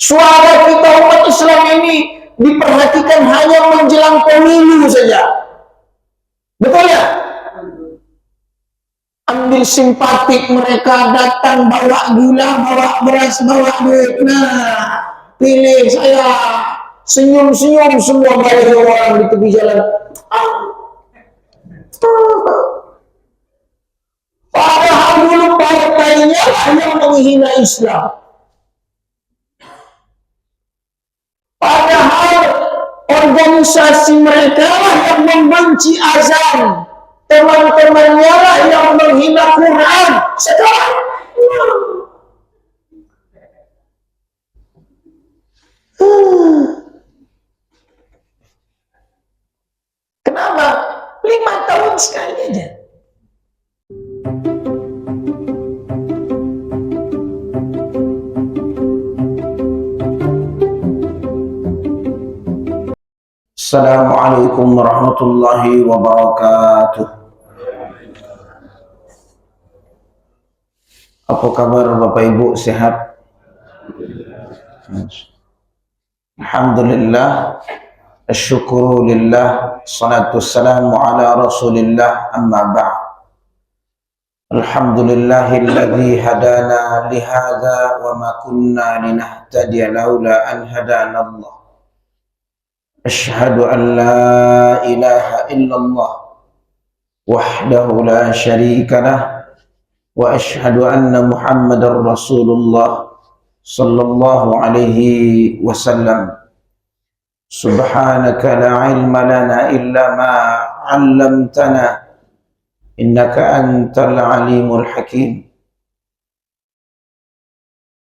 Suara kita umat Islam ini diperhatikan hanya menjelang pemilu saja. Betul ya? Ambil simpatik mereka, datang bawa gula, bawa beras, bawa duit. Nah, pilih saya. Senyum-senyum semua banyak orang di tepi jalan. Padahal dulu partainya yang menghina Islam. Padahal organisasi mereka yang membenci azan. Teman-temannya lah yang menghina Quran. Sekarang kenapa? 5 tahun sekali aja. Assalamualaikum warahmatullahi wabarakatuh. Apa kabar Bapak Ibu, sehat? Alhamdulillah, asyukuru lillah, salatu wassalamu ala rasulillah, amma ba'd. Alhamdulillahilladzi hadana lihadza wa ma kunna linahtadiya laula an hadana Allah. Asyhadu an la ilaha illallah wahdahu la syarika lah wa asyhadu anna Muhammadar Rasulullah sallallahu alaihi wasallam. Subhanaka la ilma lana illa ma 'allamtana innaka antal alimul hakim.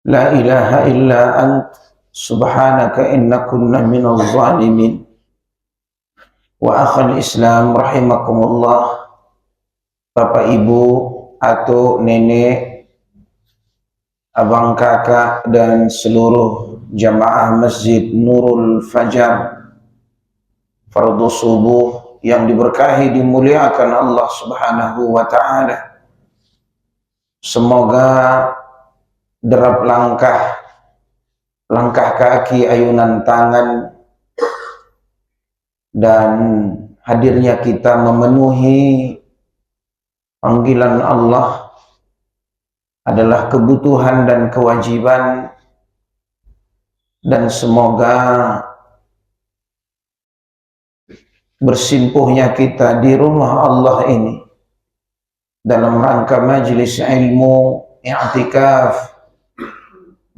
La ilaha illa ant subhanaka inna kunna minal zalimin. Wa akhal Islam rahimakumullah. Bapak Ibu atau nenek, abang kakak dan seluruh jamaah Masjid Nurul Fajar Fardu Subuh yang diberkahi, dimuliakan Allah Subhanahu wa ta'ala. Semoga derap langkah kaki, ayunan tangan, dan hadirnya kita memenuhi panggilan Allah adalah kebutuhan dan kewajiban, dan semoga bersimpuhnya kita di rumah Allah ini dalam rangka majelis ilmu, i'tikaf,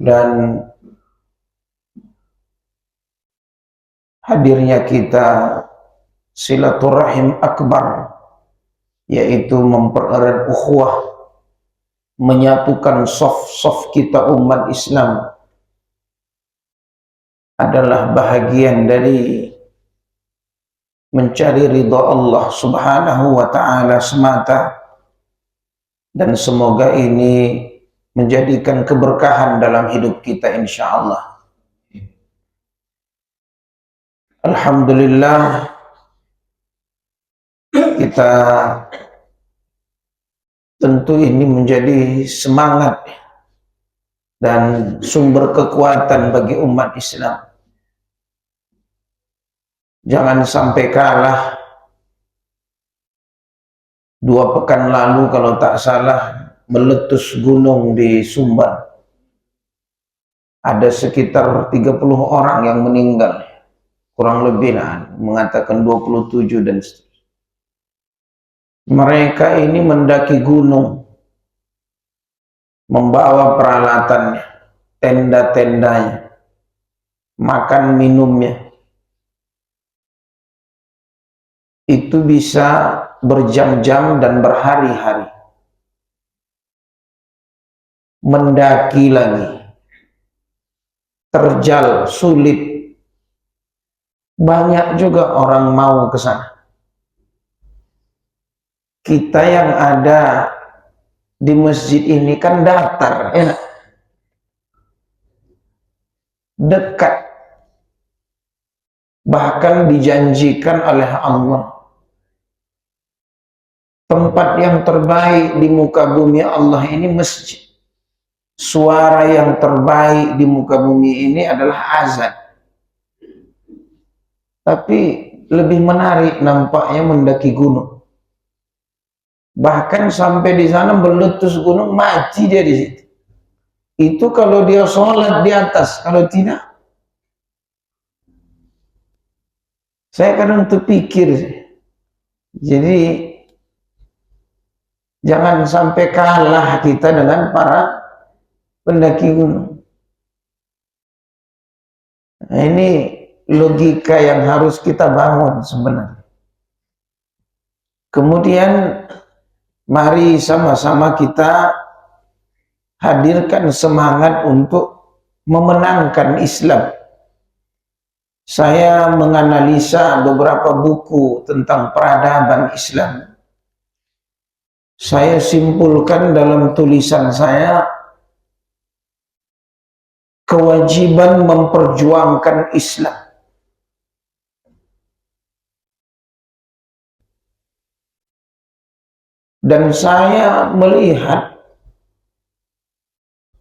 dan hadirnya kita silaturahim akbar, yaitu mempererat ukhuwah, menyatukan saf-saf kita umat Islam, adalah bahagian dari mencari ridha Allah Subhanahu wa ta'ala semata, dan semoga ini menjadikan keberkahan dalam hidup kita insyaallah. Alhamdulillah, kita tentu ini menjadi semangat dan sumber kekuatan bagi umat Islam. Jangan sampai kalah. 2 pekan lalu kalau tak salah meletus gunung di Sumbar. Ada sekitar 30 orang yang meninggal. Kurang lebih lah, mengatakan 27 dan seterusnya. Mereka ini mendaki gunung, membawa peralatannya, tenda-tendanya, makan minumnya. Itu bisa berjam-jam dan berhari-hari. Mendaki lagi, terjal, sulit. Banyak juga orang mau ke sana. Kita yang ada di masjid ini kan datar, enak, dekat, bahkan dijanjikan oleh Allah tempat yang terbaik di muka bumi Allah ini masjid. suara yang terbaik di muka bumi ini adalah azan. Tapi lebih menarik nampaknya mendaki gunung. Bahkan sampai di sana meletus gunung, mati dia di situ. Itu kalau dia sholat di atas, kalau tidak, saya kadang terpikir. Jadi jangan sampai kalah kita dengan para pendaki gunung. Nah, ini logika yang harus kita bangun sebenarnya. Kemudian mari sama-sama kita hadirkan semangat untuk memenangkan Islam. Saya menganalisa beberapa buku tentang peradaban Islam. Saya simpulkan dalam tulisan saya, kewajiban memperjuangkan Islam. Dan saya melihat,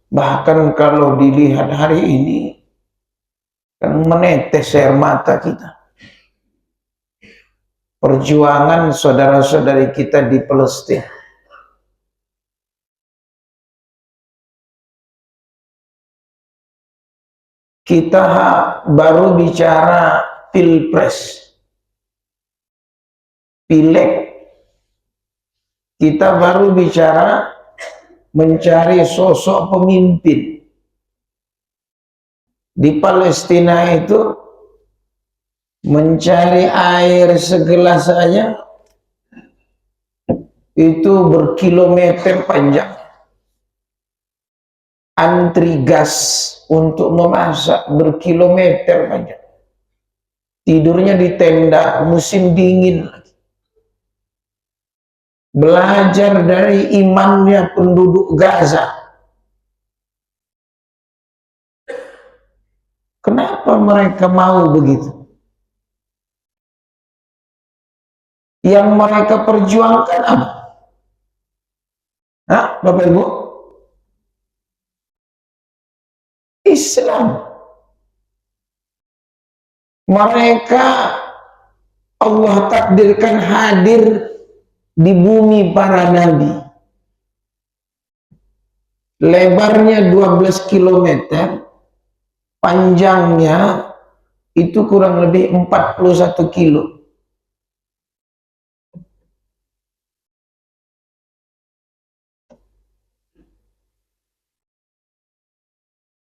bahkan kalau dilihat hari ini, kan menetes air mata kita. Perjuangan saudara-saudari kita di Palestina. Kita baru bicara pilpres, pileg. Kita baru bicara mencari sosok pemimpin. Di Palestina itu mencari air segelas saja itu berkilometer panjang. Antri gas untuk memasak berkilometer panjang. Tidurnya di tenda, musim dingin. Belajar dari imannya penduduk Gaza. Kenapa mereka mau begitu? Yang mereka perjuangkan apa? Hah, Bapak Ibu? Islam. Mereka Allah takdirkan hadir di bumi para nabi. Lebarnya 12 kilometer, panjangnya itu kurang lebih 41 kilo.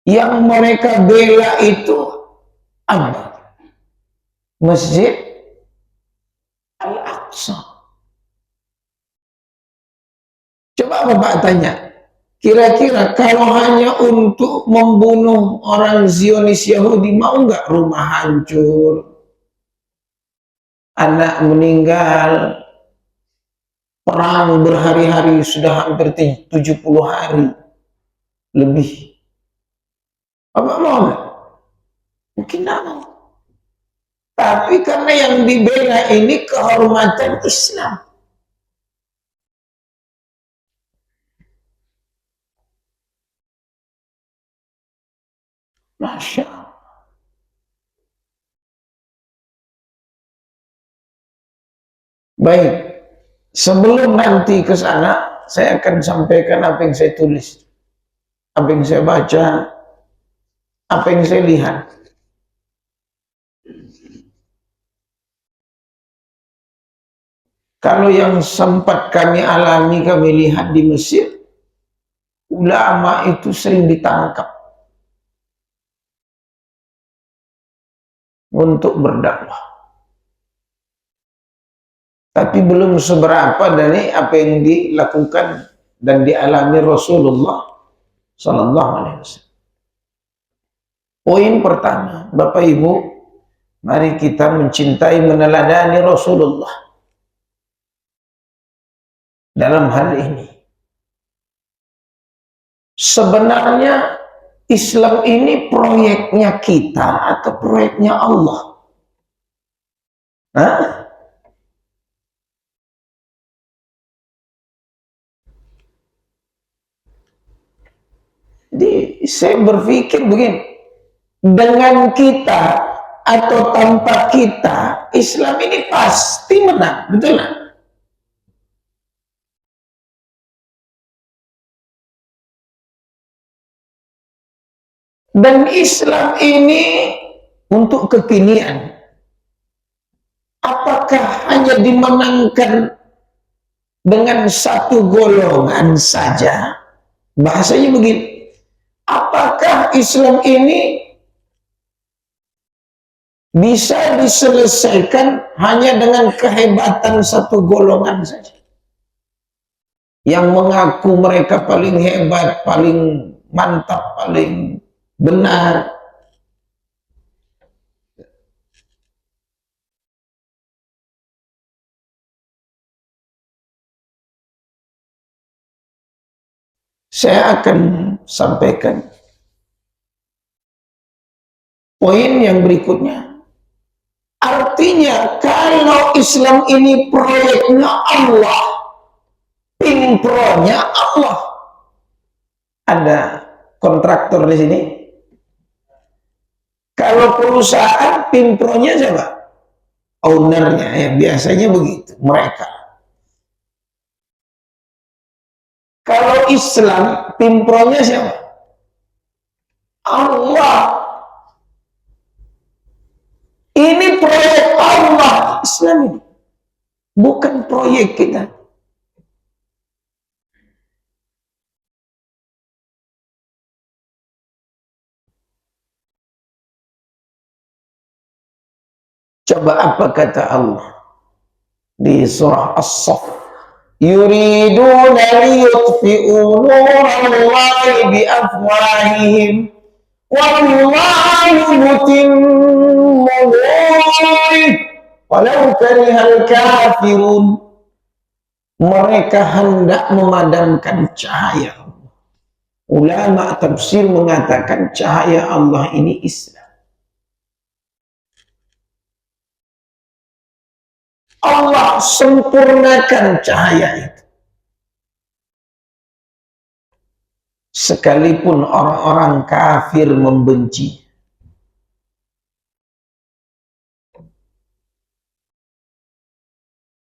Yang mereka bela itu apa? Masjid Al-Aqsa. Coba Bapak tanya, kira-kira kalau hanya untuk membunuh orang Zionis Yahudi, mau nggak rumah hancur, anak meninggal, perang berhari-hari, sudah hampir 70 hari lebih? Apa mau nggak? Mungkin nggak mau. Tapi karena yang dibela ini kehormatan Islam. Masya Allah. Baik, sebelum nanti ke sana, saya akan sampaikan apa yang saya tulis, apa yang saya baca, apa yang saya lihat. Kalau yang sempat kami alami, kami lihat di Mesir, ulama itu sering ditangkap untuk berdakwah. Tapi belum seberapa dari apa yang dilakukan dan dialami Rasulullah Sallallahu Alaihi Wasallam. Poin pertama, Bapak Ibu, mari kita mencintai, meneladani Rasulullah dalam hal ini. Sebenarnya Islam ini proyeknya kita atau proyeknya Allah? Hah? Jadi saya berpikir begini, dengan kita atau tanpa kita, Islam ini pasti menang, betul nggak? Dan Islam ini untuk kekinian. Apakah hanya dimenangkan dengan satu golongan saja? Bahasanya begini, apakah Islam ini bisa diselesaikan hanya dengan kehebatan satu golongan saja? Yang mengaku mereka paling hebat, paling mantap, paling benar. Saya akan sampaikan poin yang berikutnya. Artinya kalau Islam ini proyeknya Allah, pimpronnya Allah. Ada kontraktor di sini. Kalau perusahaan, pimpronnya siapa? Ownernya, ya biasanya begitu, mereka. Kalau Islam, pimpronnya siapa? Allah. Ini proyek Allah, Islam ini. Bukan proyek kita. Coba apa kata Allah di surah As-Saff? Yuriduna liyutfi'u nurallahi biafwahihim wallahu mutimmu nurih walau karihal kafirun. Mereka hendak memadamkan cahaya Allah. Ulama tafsir mengatakan cahaya Allah ini Islam. Allah sempurnakan cahaya itu. Sekalipun orang-orang kafir membenci.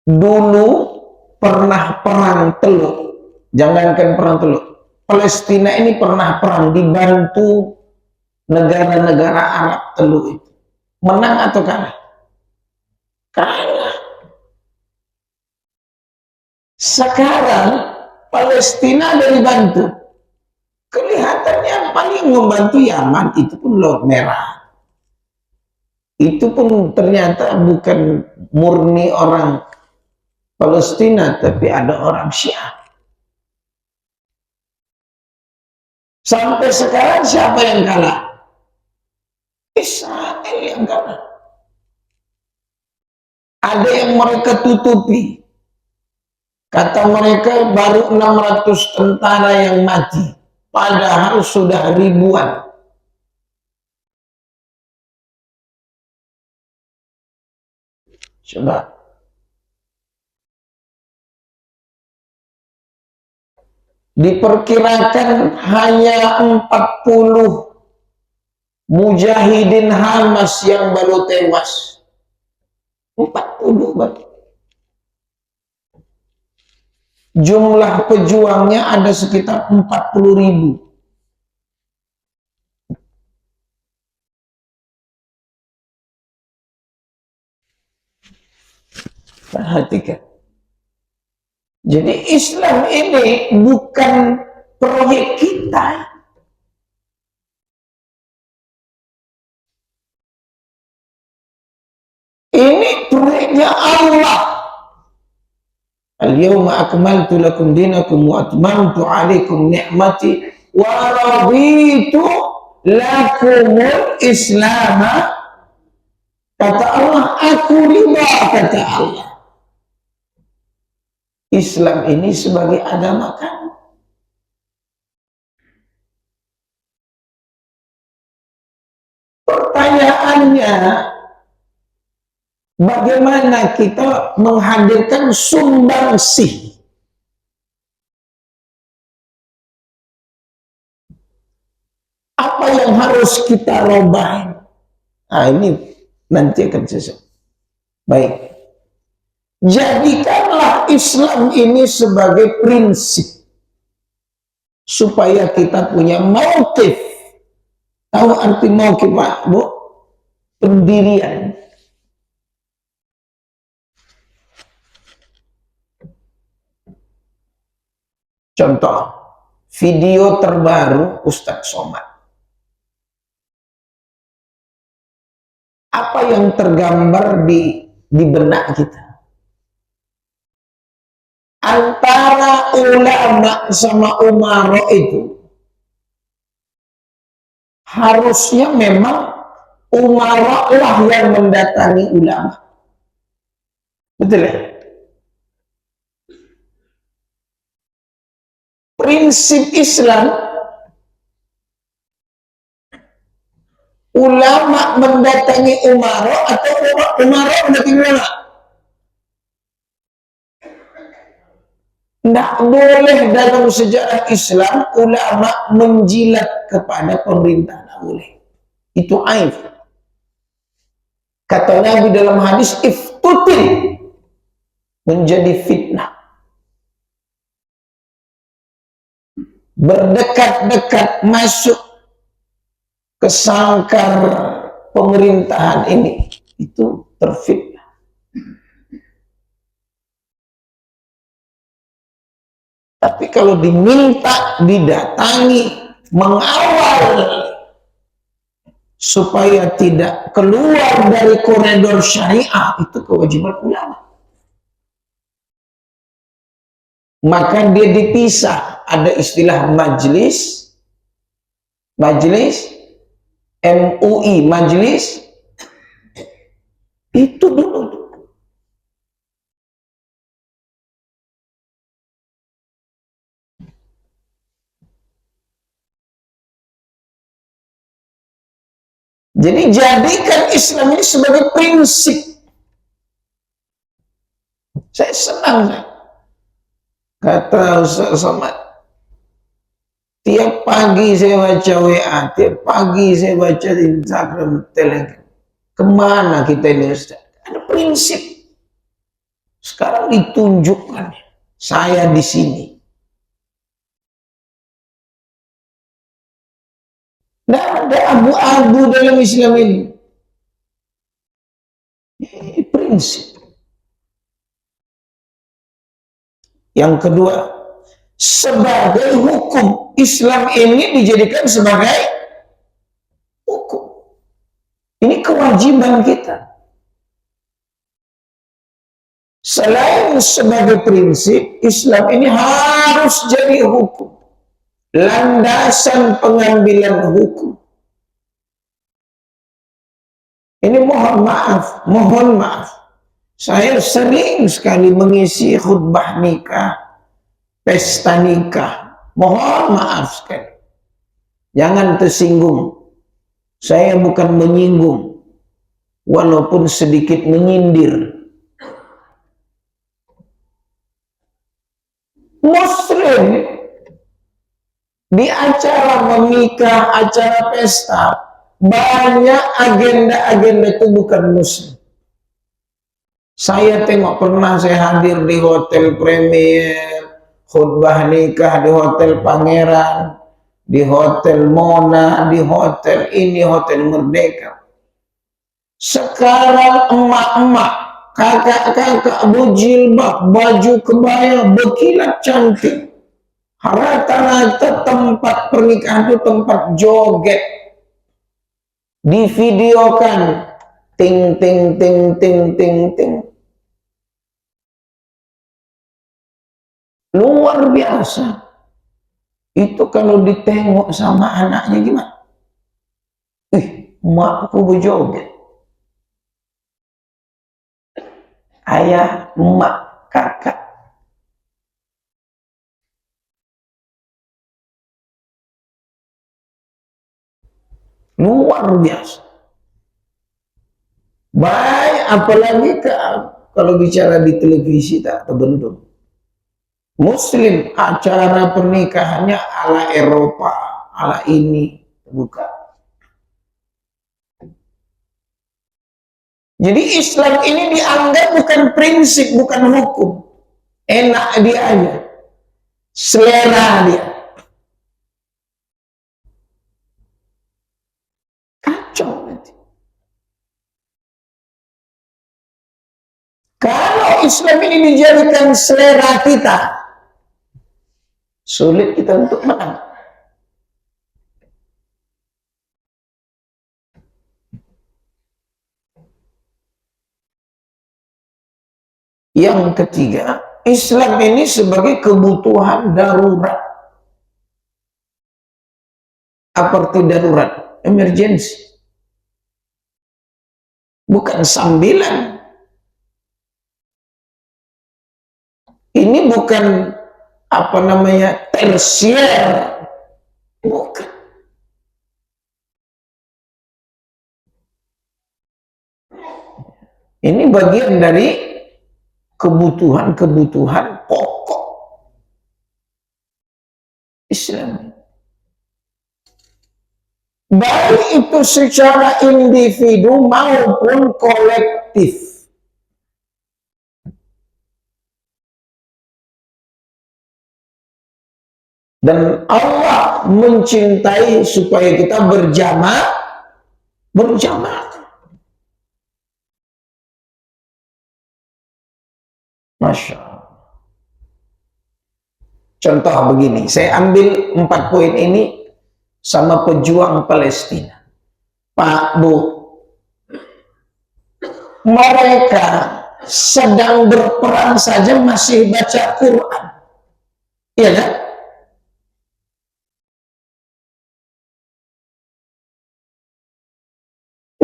Dulu pernah perang Teluk. Jangankan perang Teluk. Palestina ini pernah perang dibantu negara-negara Arab Teluk itu. Menang atau kalah? Kalah. Sekarang Palestina dari bantu, kelihatannya paling membantu Yaman itu pun Laut Merah. Itu pun ternyata bukan murni orang Palestina, tapi ada orang Syiah. Sampai sekarang siapa yang kalah? Israel yang kalah. Ada yang mereka tutupi. Kata mereka baru 600 tentara yang mati. Padahal sudah ribuan. Coba. Diperkirakan hanya 40 mujahidin Hamas yang baru tewas. 40 baru. Jumlah pejuangnya ada sekitar 40.000. Perhatikan. Jadi Islam ini bukan proyek kita. Ini proyeknya Allah. Al-yawma akmaltu lakum dinakum wa atmamtu alaikum ni'mati wa raditu lakumul Islam. Kata Allah, aku ridha, kata Allah. Islam ini sebagai agama kamu. Pertanyaannya, bagaimana kita menghadirkan sumbangsih? yang harus kita robahin? Nah, ini nanti akan saya. Baik. Jadikanlah Islam ini sebagai prinsip supaya kita punya mauqif. Tahu arti mauqif, Pak, Bu? Pendirian. Contoh, video terbaru Ustadz Somad. Apa yang tergambar di benak kita? Antara ulama sama umaro itu harusnya memang umaro lah yang mendatangi ulama. Betul ya? Prinsip Islam, ulama mendatangi umaro atau umaro mendatangi ulama? Tidak boleh dalam sejarah Islam ulama menjilat kepada pemerintah. Tidak boleh. Itu aib. Kata Nabi dalam hadis, iftutin, menjadi fitnah. Berdekat-dekat masuk ke sangkar pemerintahan ini, itu terfitnah. Tapi kalau diminta, didatangi, mengawal supaya tidak keluar dari koridor syariah, itu kewajiban ulama. Maka dia dipisah. Ada istilah majelis, MUI, majelis, itu dulu. Jadi jadikan Islam ini sebagai prinsip. Saya senang, kata Ustaz Somad, tiap pagi saya baca WA, tiap pagi saya baca di Instagram, Telegram. Kemana kita ini, Ustaz? Ada prinsip. Sekarang ditunjukkan saya di sini. Tidak ada abu-abu dalam Islam ini. Ini prinsip. Yang kedua, sebagai hukum, Islam ini dijadikan sebagai hukum. Ini kewajiban kita. Selain sebagai prinsip, Islam ini harus jadi hukum. Landasan pengambilan hukum. Ini mohon maaf. Saya sering sekali mengisi khutbah nikah, pesta nikah. Mohon maaf sekali. Jangan tersinggung. Saya bukan menyinggung, walaupun sedikit menyindir. Muslim di acara menikah, acara pesta, banyak agenda-agenda itu bukan Muslim. Saya tengok, pernah saya hadir di Hotel Premier, khutbah nikah di Hotel Pangeran, di Hotel Mona, di hotel ini, Hotel Merdeka. Sekarang emak-emak, kakak-kakak berjilbab, baju kebaya, berkilat cantik. Rata-rata tempat pernikahan itu tempat joget. Divideokan, ting ting ting ting ting ting. Luar biasa. Itu kalau ditengok sama anaknya gimana? Emakku berjoget. Ayah, emak, kakak. Luar biasa. Baik, apalagi kalau bicara di televisi tak terbendung. Muslim acara pernikahannya ala Eropa, ala ini, bukan. Jadi Islam ini dianggap bukan prinsip, bukan hukum. Enak dia aja. Selera dia. Kacau nanti. Kalau Islam ini dijadikan selera kita, sulit kita untuk menang. Yang ketiga, Islam ini sebagai kebutuhan darurat. Apa arti darurat? Emergency. Bukan sambilan. Ini bukan apa namanya tersier. Bukan. Ini bagian dari kebutuhan-kebutuhan pokok Islam. Baik itu secara individu maupun kolektif. Dan Allah mencintai supaya kita berjamaah. Masya Allah. Contoh begini, saya ambil 4 poin ini sama pejuang Palestina. Pak, Bu, mereka sedang berperang saja masih baca Quran. Iya kan?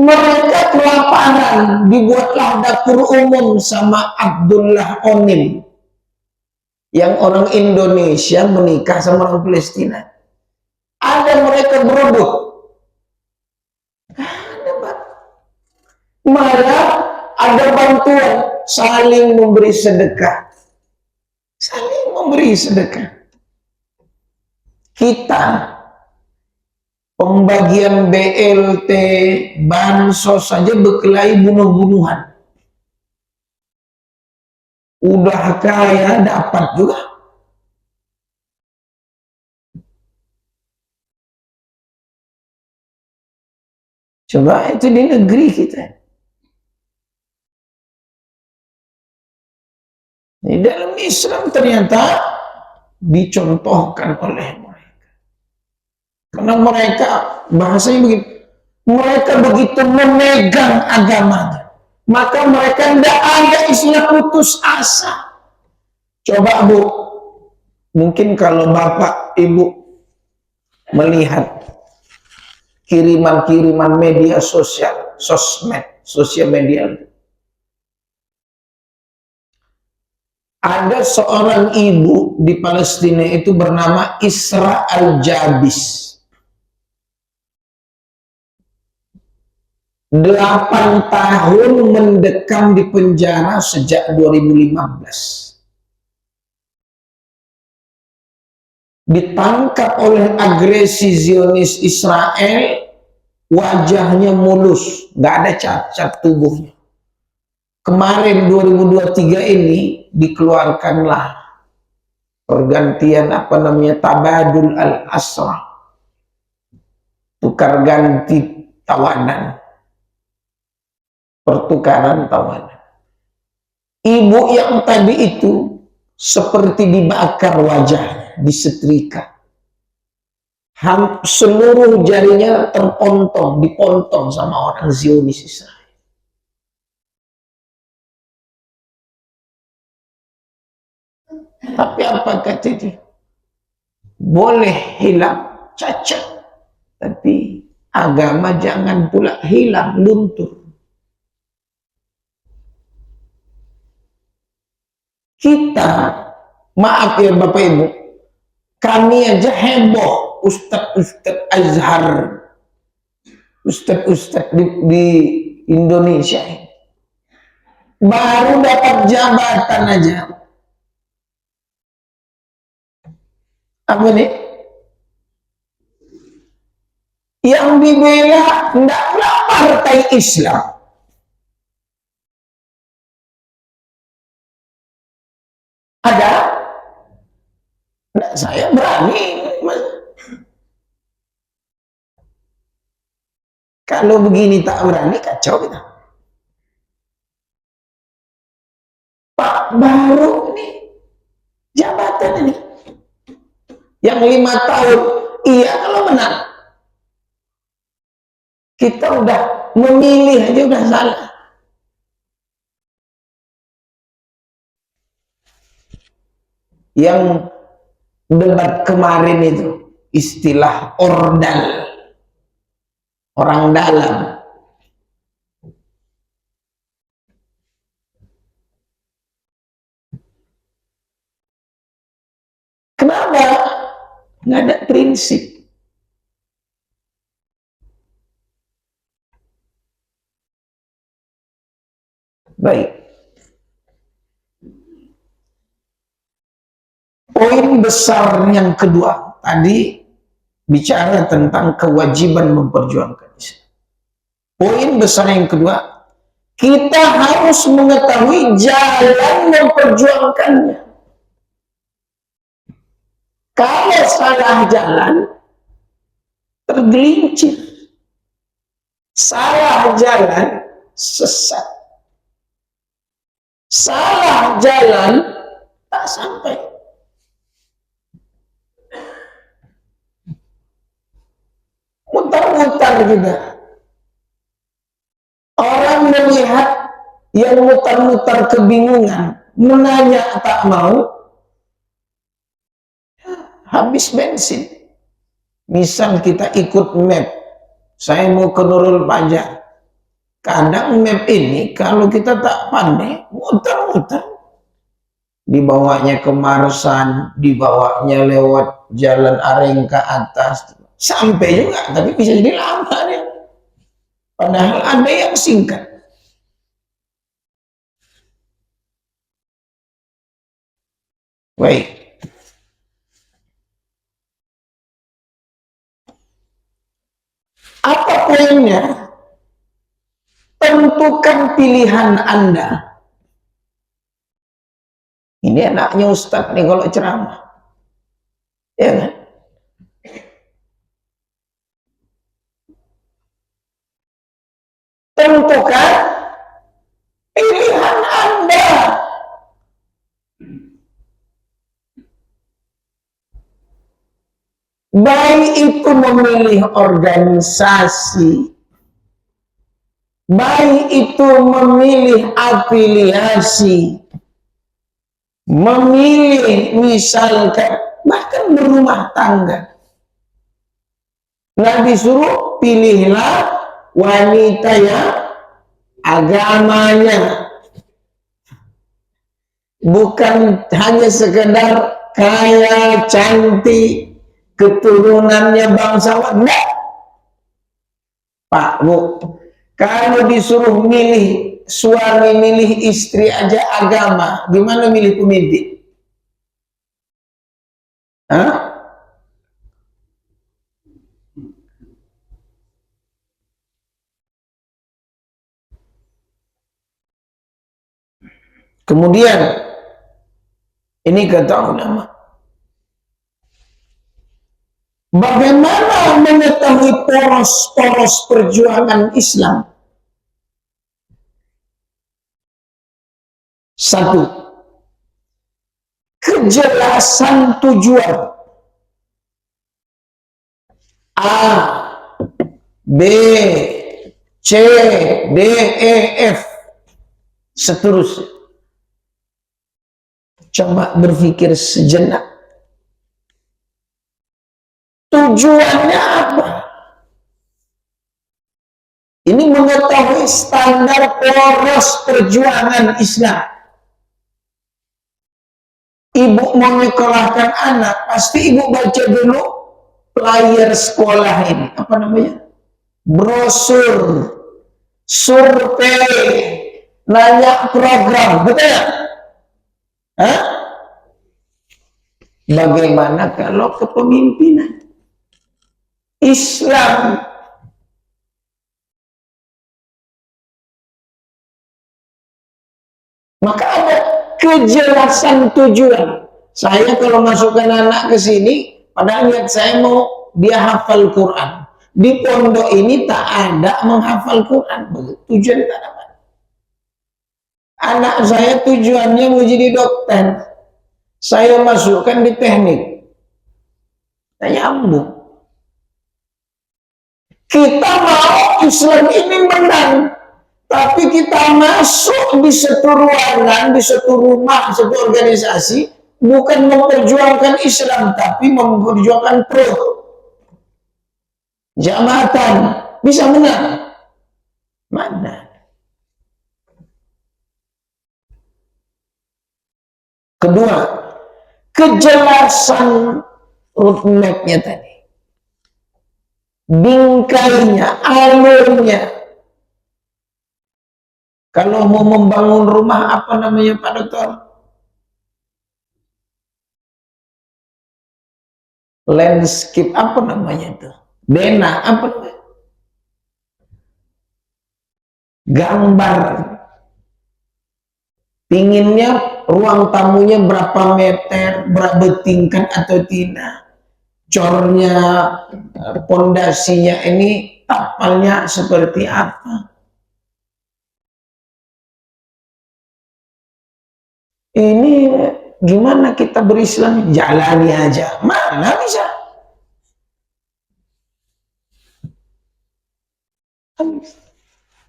Mereka kelaparan, dibuatlah dapur umum sama Abdullah Onim. Yang orang Indonesia menikah sama orang Palestina. Ada mereka berebut. Ada, Pak. Malah ada bantuan, saling memberi sedekah. Saling memberi sedekah. Kita pembagian BLT, bansos saja berkelahi bunuh-bunuhan. Udah kaya dapat juga. Coba itu di negeri kita. Di dalam Islam ternyata dicontohkan oleh mereka. Karena mereka bahasanya begitu. Mereka begitu memegang agamanya. Maka mereka tidak ada istilah putus asa. Coba Bu, mungkin kalau Bapak Ibu melihat kiriman-kiriman media sosial, sosial media. Ada seorang ibu di Palestina itu bernama Isra Al-Jabis. 8 tahun mendekam di penjara sejak 2015. Ditangkap oleh agresi Zionis Israel, wajahnya mulus, nggak ada cacat tubuhnya. Kemarin 2023 ini dikeluarkanlah pergantian apa namanya tabadul al-asra, tukar ganti tawanan, pertukaran tawanan. Ibu yang tadi itu seperti dibakar wajahnya, disetrika. Seluruh jarinya terpontong, dipotong sama orang Zionis Israel. Tapi apa kata dia? Boleh hilang cacat, tapi agama jangan pula hilang, luntur. Kita, maaf ya Bapak Ibu, kami aja heboh, Ustadz Azhar, Ustadz di Indonesia ini. Baru dapat jabatan aja. Apa nih? Yang dibela tidaklah partai Islam. Ada? Nah, saya berani. Kalau begini tak berani, kacau kita. Pak, baru nih jabatan ini. Yang 5 tahun, iya kalau menang. Kita udah memilih aja udah salah. Yang debat kemarin itu istilah ordal, orang dalam. Kenapa? Nggak ada prinsip. Baik. Poin besar yang kedua tadi bicara tentang kewajiban memperjuangkan Islam. Poin besar yang kedua, kita harus mengetahui jalan memperjuangkannya. Kalau salah jalan, tergelincir. Salah jalan, sesat. Salah jalan, tak sampai. Mutar-mutar kita. Orang melihat yang mutar-mutar kebingungan, menanya tak mau, habis bensin. Misal kita ikut map, saya mau ke Nurul Pajak. Kadang map ini kalau kita tak pandai, muter-muter. Dibawanya ke Marsan, dibawanya lewat jalan Areng ke atas. Sampai juga, tapi bisa jadi lama nih. Padahal ada yang singkat. Baik. Apa poinnya? Tentukan pilihan Anda. Ini anaknya Ustadz nih kalau ceramah. Ya kan? Tentukan pilihan Anda. Baik itu memilih organisasi, baik itu memilih afiliasi, memilih misalkan bahkan berumah tangga. Nah disuruh pilihlah wanita yang agamanya, bukan hanya sekedar kaya, cantik, keturunannya bangsawan. Nah, Pak, Bu, kalau disuruh milih suami, milih istri aja agama, gimana milih pemimpin? Hah? Kemudian, ini kata ulama, bagaimana mengetahui poros-poros perjuangan Islam? Satu, kejelasan tujuan. A, B, C, D, E, F, seterusnya. Coba berpikir sejenak. Tujuannya apa? Ini mengetahui standar poros perjuangan Islam. Ibu mau menyekolahkan anak, pasti ibu baca dulu flyer sekolah ini. Apa namanya? Brosur, survei, nanya program, betul ya? Hah? Bagaimana kalau kepemimpinan Islam? Maka ada kejelasan tujuan. Saya kalau masukkan anak ke sini, padahal niat saya mau dia hafal Quran. Di pondok ini tak ada menghafal Quran. Tujuan tak dapat. Anak saya tujuannya mau jadi dokter. Saya masukkan di teknik. Tak nyambung. Kita mau Islam ini menang. Tapi kita masuk di satu ruangan, di satu rumah, satu organisasi, bukan memperjuangkan Islam, tapi memperjuangkan perut. Jabatan bisa menang. Mana? Kedua, kejelasan roadmap-nya tadi. Bingkainya, alurnya. Kalau mau membangun rumah, apa namanya Pak Dokter? Landscape, apa namanya itu? Bena, apa namanya? Gambar. Pinginnya ruang tamunya berapa meter, berapa tingkat atau tidak. Cornya, pondasinya ini, tapalnya seperti apa. Ini gimana kita berislam? Jalani aja. Mana bisa?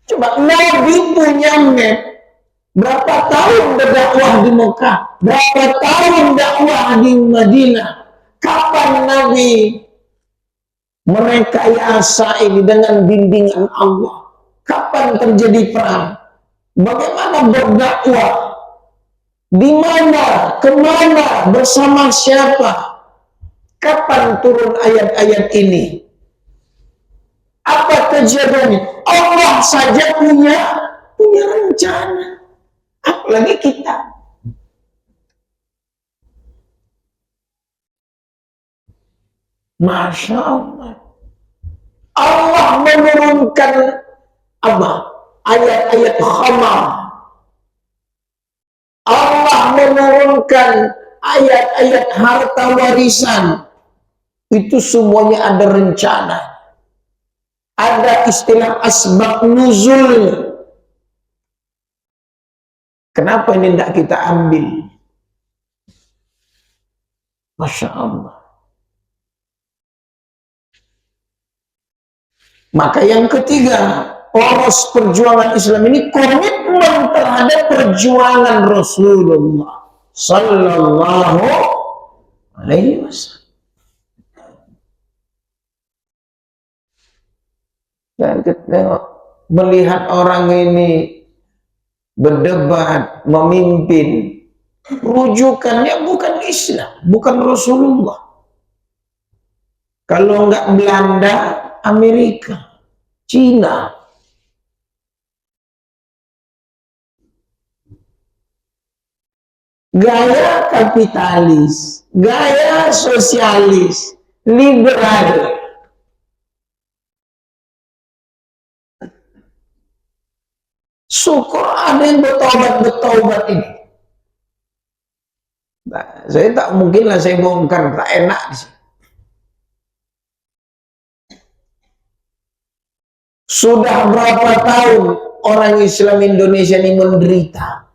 Coba Nabi punya map. Berapa tahun berdakwah di Mekah? Berapa tahun dakwah di Madinah? Kapan Nabi merekayasa ini dengan bimbingan Allah? Kapan terjadi perang? Bagaimana berdakwah? Di mana? Kemana? Bersama siapa? Kapan turun ayat-ayat ini? Apa kejadiannya? Allah saja punya rencana. Apalagi kita. Masya Allah. Allah menurunkan apa? Ayat-ayat khamar. Allah menurunkan ayat-ayat harta warisan. Itu semuanya ada rencana. Ada istilah asbab nuzul. Kenapa ini tidak kita ambil? Masya Allah. Maka yang ketiga, poros perjuangan Islam ini komitmen terhadap perjuangan Rasulullah Sallallahu Alaihi Wasallam. Dan kita melihat orang ini berdebat, memimpin, rujukannya bukan Islam, bukan Rasulullah. Kalau enggak Belanda, Amerika, Cina. Gaya kapitalis, gaya sosialis, liberal. Syukur ada yang bertobat ini. Nah, saya tak mungkin lah saya bongkar, tak enak di sini. Sudah berapa tahun orang Islam Indonesia ini menderita?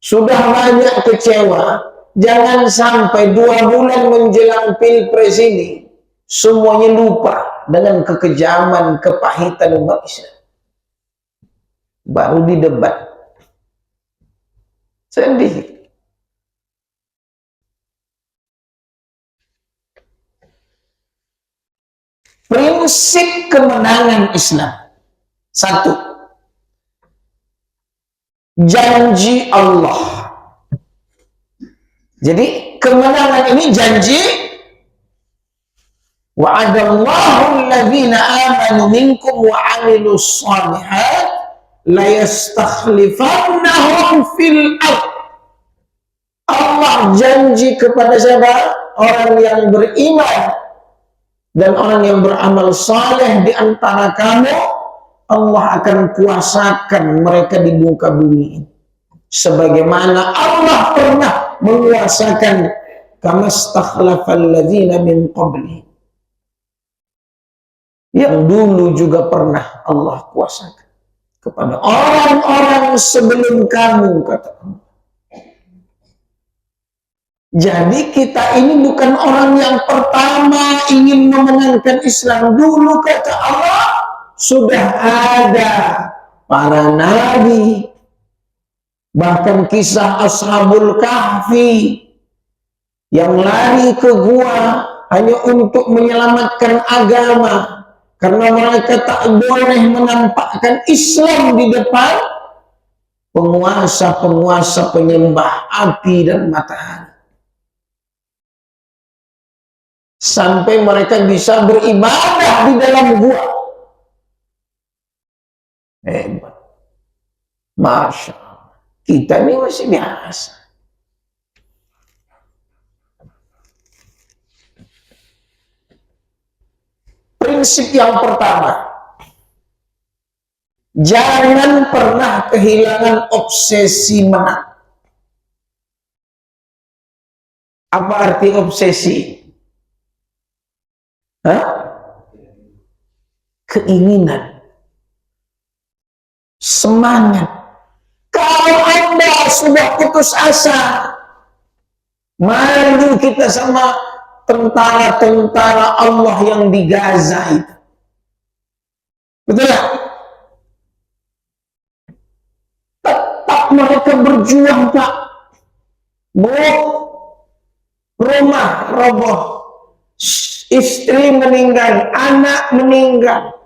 Sudah banyak kecewa. Jangan sampai 2 bulan menjelang pilpres ini semuanya lupa dengan kekejaman, kepahitan umat Islam. Baru di debat. Sedih. Prinsip kemenangan Islam. 1. Janji Allah. Jadi kemenangan ini janji. Wa'adallahu alladhina amanu minkum wa 'amilus shalihat la yastakhlifannahum fil ardh. Allah janji kepada siapa? Orang yang beriman dan orang yang beramal saleh di antara kamu, Allah akan kuasakan mereka di muka bumi. sebagaimana Allah pernah menguasakan kama stakhlafal ladzina min qabli, yang dulu juga pernah Allah kuasakan kepada orang-orang sebelum kamu, kata Allah. Jadi kita ini bukan orang yang pertama ingin memenangkan Islam. Dulu, kata Allah, sudah ada para nabi, bahkan kisah Ashabul Kahfi yang lari ke gua hanya untuk menyelamatkan agama, karena mereka tak boleh menampakkan Islam di depan penguasa-penguasa penyembah api dan matahari, sampai mereka bisa beribadah di dalam gua. Hebat. Masya Allah. Kita ini masih biasa. Prinsip yang pertama, jangan pernah kehilangan obsesi menang. Apa arti obsesi? Keinginan, semangat. Kalau Anda sudah putus asa, mari kita sama tentara-tentara Allah yang di Gaza itu. Betul ya? Tetap mereka berjuang, Pak. Rumah roboh, istri meninggal, anak meninggal,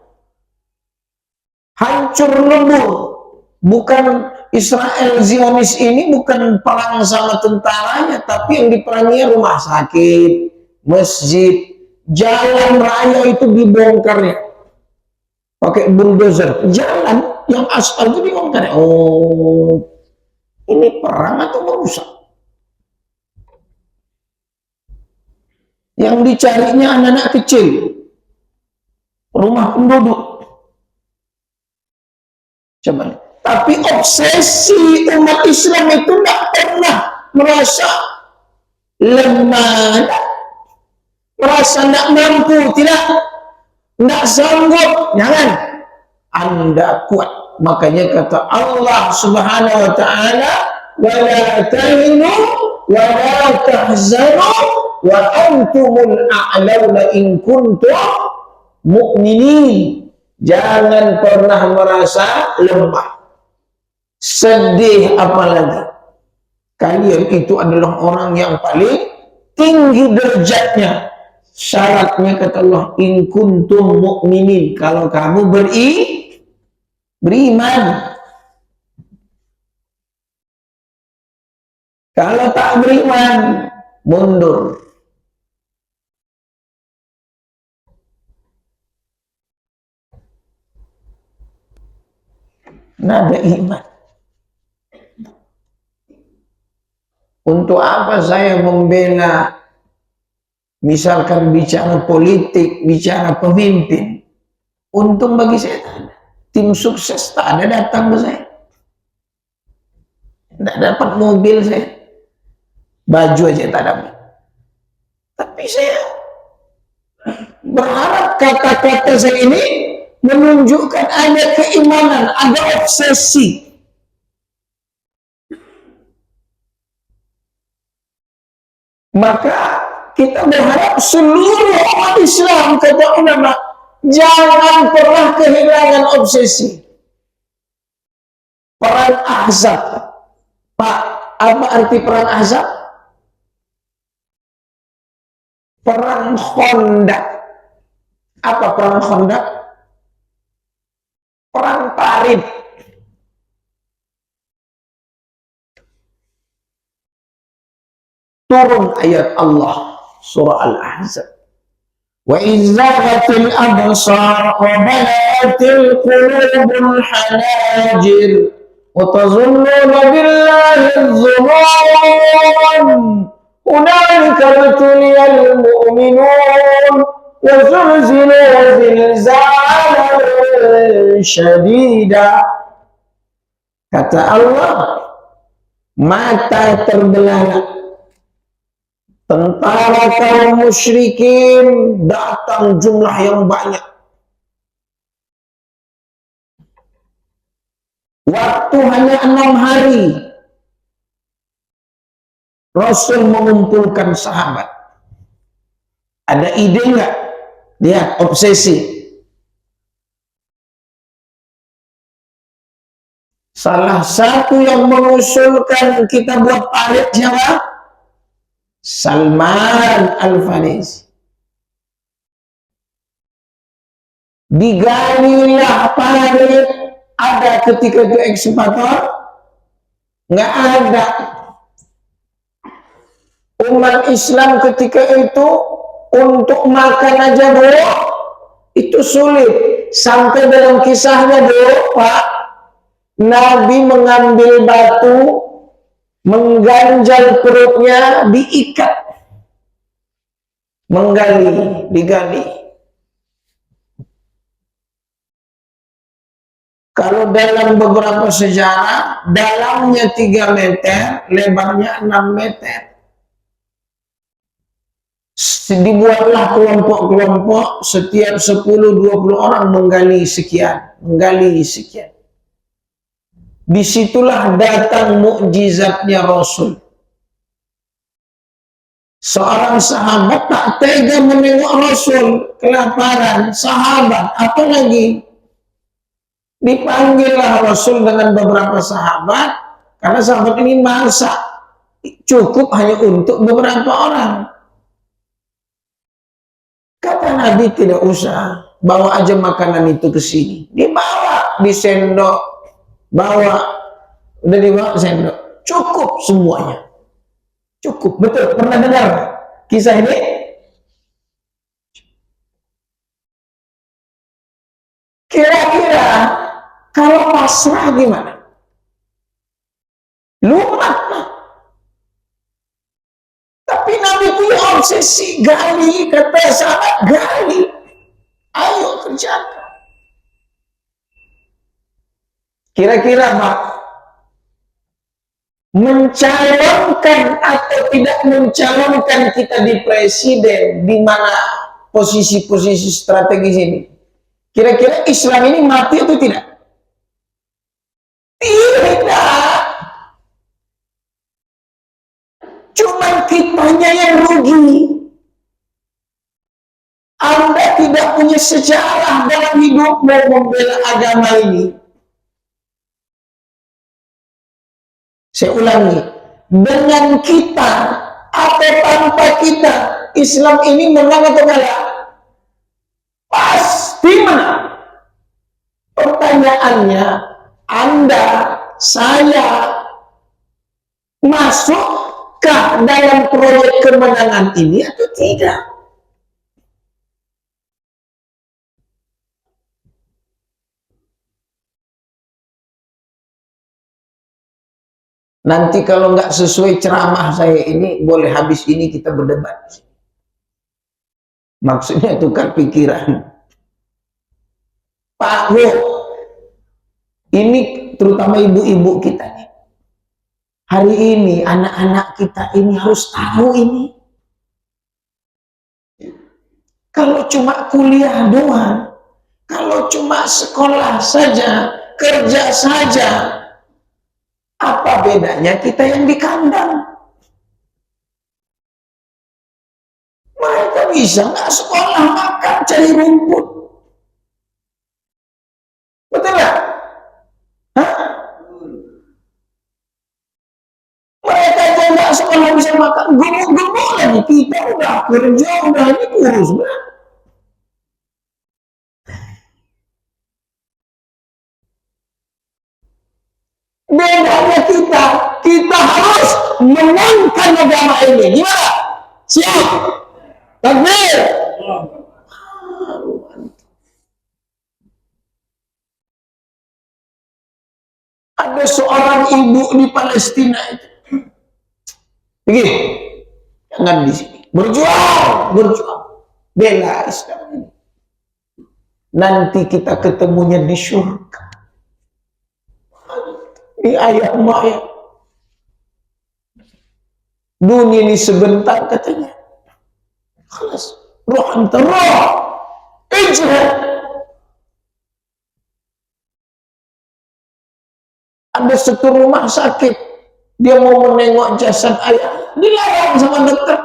hancur lebur. Bukan Israel Zionis ini bukan perang sama tentaranya, tapi yang diperangi rumah sakit, masjid, jalan raya itu dibongkarnya pakai bulldozer. Jalan yang aspal itu dibongkar. Oh, ini perang atau merusak? Yang dicarinya anak-anak kecil, rumah penduduk. Coba. Tapi obsesi umat Islam itu tidak pernah merasa lemah, merasa tidak mampu, tidak sanggup. Jangan, Anda kuat. Makanya kata Allah Subhanahu wa taala, wa la tahinu wa la tahzanu wa antumul a'launa in kuntum mu'minin. Jangan pernah merasa lemah, sedih, apalagi kalian itu adalah orang yang paling tinggi derajatnya. Syaratnya kata Allah, in kuntum mu'minin, kalau kamu beriman. Kalau tak beriman, mundur. Nada iman. Untuk apa saya membela, misalkan bicara politik, bicara pemimpin? Untung bagi saya tak ada. Tim sukses tak ada datang ke saya. Tidak dapat mobil saya. Baju aja tak dapat. Tapi saya berharap kata-kata saya ini menunjukkan ada keimanan, ada obsesi. Maka kita berharap seluruh umat Islam, kata ulama, jangan pernah kehilangan obsesi. Perang Ahzab. Pak, apa arti perang Ahzab? Perang Khandaq. Apa perang Khandaq? Perang Tarid. Turun ayat Allah surah Al-Ahzab. Wa izzaghatil absar wa balaghatil qulubul hanajir wa tazunnuna billahi adh-dhunun hunalika ibtuliyal mu'minun wa zulzilu zilzalan shadida. Kata Allah, mata terbelalak. Tentara kaum musyrikin datang jumlah yang banyak. Waktu hanya 6 hari, Rasul mengumpulkan sahabat. Ada ide nggak? Lihat, obsesi. Salah satu yang mengusulkan kita buat parit siapa? Salman Al-Farisi. Digalilah parit. Ada ketika itu eksekutor? Nggak ada. Umat Islam ketika itu untuk makan aja dulu itu sulit. Sampai dalam kisahnya dulu, Pak, Nabi mengambil batu, mengganjal perutnya, diikat, digali. Kalau dalam beberapa sejarah, dalamnya 3 meter, lebarnya 6 meter. Dibuatlah kelompok-kelompok, setiap 10-20 orang menggali sekian. Disitulah datang mukjizatnya Rasul. Seorang sahabat tak tega menengok Rasul, kelaparan. Sahabat, apa lagi? Dipanggillah Rasul dengan beberapa sahabat, karena sahabat ini masak. Cukup hanya untuk beberapa orang. Kata Nabi, tidak usah, bawa aja makanan itu ke sini. Dibawa di sendok, udah dibawa sendok. Cukup semuanya. Cukup, betul. Pernah dengar kisah ini? Kira-kira kalau pasrah gimana? Lumat. Tapi Nabi punya obsesi, gali, kata sahabat, gali. Ayo kerjakan. Kira-kira Pak, mencalonkan atau tidak mencalonkan kita di presiden, di mana posisi-posisi strategis ini? Kira-kira Islam ini mati atau tidak? Tidak. Cuman kitanya yang rugi. Anda tidak punya sejarah dalam hidupmu membela agama ini. Saya ulangi, dengan kita atau tanpa kita, Islam ini menang atau kalah? Pasti menang. Pertanyaannya, Anda, saya, masukkah dalam proyek kemenangan ini atau tidak? Nanti kalau nggak sesuai ceramah saya ini, boleh habis ini kita berdebat. Maksudnya tukar pikiran. Pak Bu, ini terutama ibu-ibu kita nih. Hari ini anak-anak kita ini harus tahu ini. Kalau cuma kuliah doang, kalau cuma sekolah saja, kerja saja, apa bedanya kita yang di kandang? Mereka bisa nggak sekolah, makan, cari rumput. Betul nggak? Mereka aja nggak sekolah bisa makan, gemuk-gemuk lagi. Kita udah kerja, udah ini kurus. Bedanya kita harus menangkan agama ini. Gimana? Siap? Takbir. Ada seorang ibu di Palestina itu. Begini, jangan di sini. Berjuang. Bela Islam ini. Nanti kita ketemunya di surga. Di ayat Maya. Dunia ini sebentar katanya. Kelas roh antar roh. Ijrah. Ada satu rumah sakit, dia mau menengok jasad ayah, dilarang sama dokter.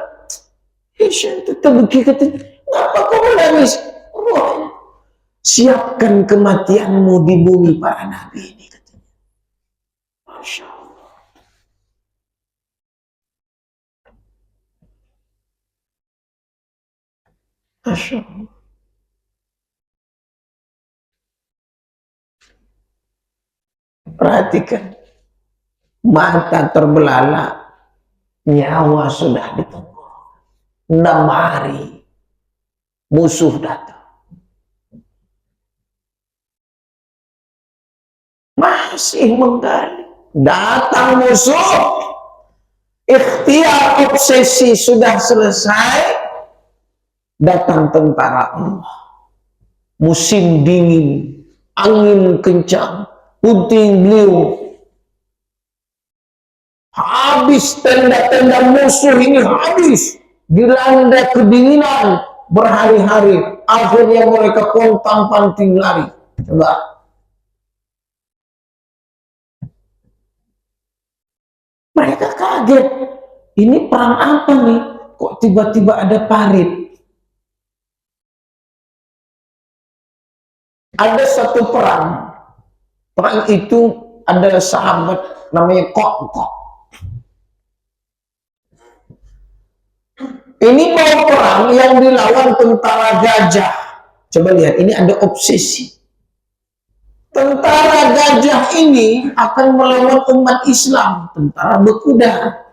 Isya tetap katanya, ngapa kau menangis? Roh, siapkan kematianmu di bumi para nabi ini katanya. Masya Allah. Masya Allah. Perhatikan, mata terbelalak, nyawa sudah ditunggu. 6 hari musuh datang. Masih menggali. Datang musuh. Ikhtiar obsesi sudah selesai. Datang tentara Allah. Musim dingin, angin kencang, puting beliung. Habis tenda-tenda musuh ini habis. Dilanda kedinginan berhari-hari. Akhirnya mereka pontang-panting lari. Coba. Mereka kaget. Ini perang apa nih? Kok tiba-tiba ada parit? Ada satu perang. Perang itu ada sahabat namanya Kok. Ini mau perang yang dilawan tentara gajah. Coba lihat, ini ada obsesi. Tentara gajah ini akan melawan umat Islam. Tentara berkuda.